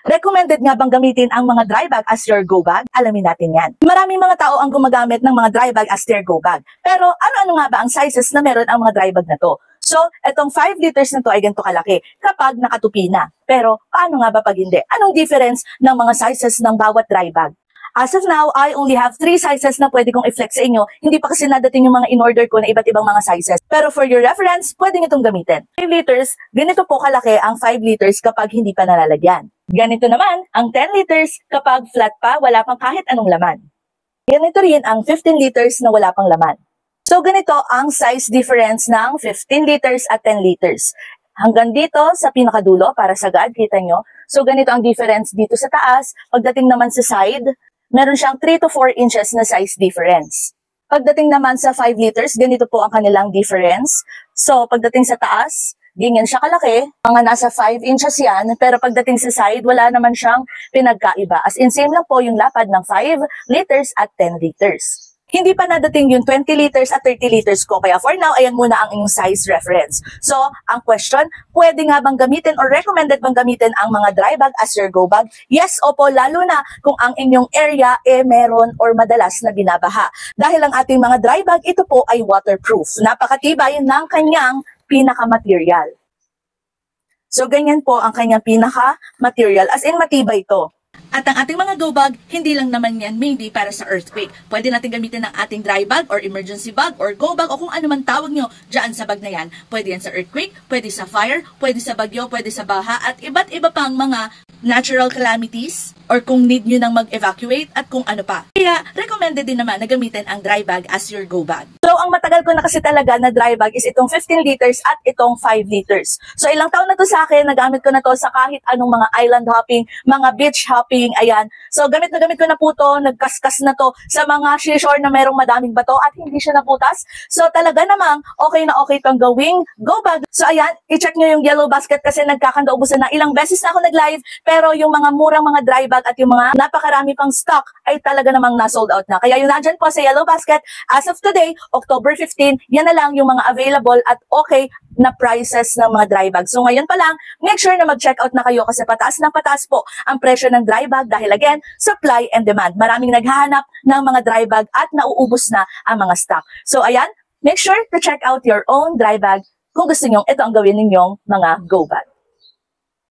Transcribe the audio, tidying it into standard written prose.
Recommended nga bang gamitin ang mga dry bag as your go bag? Alamin natin yan. Maraming mga tao ang gumagamit ng mga dry bag as their go bag. Pero ano-ano nga ba ang sizes na meron ang mga dry bag na to? So, itong 5 liters na to ay ganito kalaki kapag nakatupi na. Pero, paano nga ba pag hindi? Anong difference ng mga sizes ng bawat dry bag? As of now, I only have 3 sizes na pwede kong i-flex sa inyo. Hindi pa kasi nadating yung mga in-order ko na iba't ibang mga sizes. Pero for your reference, pwede nyo itong gamitin. 5 liters, ganito po kalaki ang 5 liters kapag hindi pa nalalagyan. Ganito naman ang 10 liters kapag flat pa, wala pang kahit anong laman. Ganito rin ang 15 liters na wala pang laman. So ganito ang size difference ng 15 liters at 10 liters. Hanggang dito sa pinakadulo para sagad, kita nyo. So ganito ang difference dito sa taas. Pagdating naman sa side, meron siyang 3 to 4 inches na size difference. Pagdating naman sa 5 liters, ganito po ang kanilang difference. So pagdating sa taas, ganyan siya kalaki. Mga nasa 5 inches yan. Pero pagdating sa side, wala naman siyang pinagkaiba. As in, same lang po yung lapad ng 5 liters at 10 liters. Hindi pa nadating yung 20 liters at 30 liters ko. Kaya for now, ayan muna ang inyong size reference. So, ang question, pwede nga bang gamitin or recommended bang gamitin ang mga dry bag as your go bag? Yes, opo, lalo na kung ang inyong area meron or madalas na binabaha. Dahil ang ating mga dry bag, ito po ay waterproof. Napakatibay ng kanyang pinaka-material. So, ganyan po ang kanyang pinaka-material. As in, matibay ito. At ang ating mga go bag, hindi lang naman yan mainly para sa earthquake. Pwede natin gamitin ang ating dry bag or emergency bag or go bag o kung ano man tawag nyo dyan sa bag na yan. Pwede yan sa earthquake, pwede sa fire, pwede sa bagyo, pwede sa baha at iba't iba pang mga natural calamities or kung need nyo nang mag-evacuate at kung ano pa. Kaya recommended din naman na gamitin ang dry bag as your go bag. So ang matagal ko na kasi talaga na dry bag is itong 15 liters at itong 5 liters. So ilang taon na to sa akin, nagamit ko na to sa kahit anong mga island hopping, mga beach hopping, ayan. So gamit ko na po to, nagkaskas na to sa mga seashore na merong madaming bato at hindi siya naputas. So talaga namang okay na okay tong gawing go bag. So ayan, i-check nyo yung yellow basket kasi nagkakandaubusan na ilang beses na ako nag-live pero yung mga murang mga dry bag at yung mga napakarami pang stock ay talaga namang na-sold out na. Kaya yung nandyan po sa yellow basket, as of today, October 15, yan na lang yung mga available at okay na prices ng mga dry bag. So ngayon pa lang, make sure na mag-check out na kayo kasi pataas na pataas po ang presyo ng dry bag dahil again, supply and demand. Maraming naghahanap ng mga dry bag at nauubos na ang mga stock. So ayan, make sure to check out your own dry bag kung gusto nyo ito ang gawin ninyong mga go bag.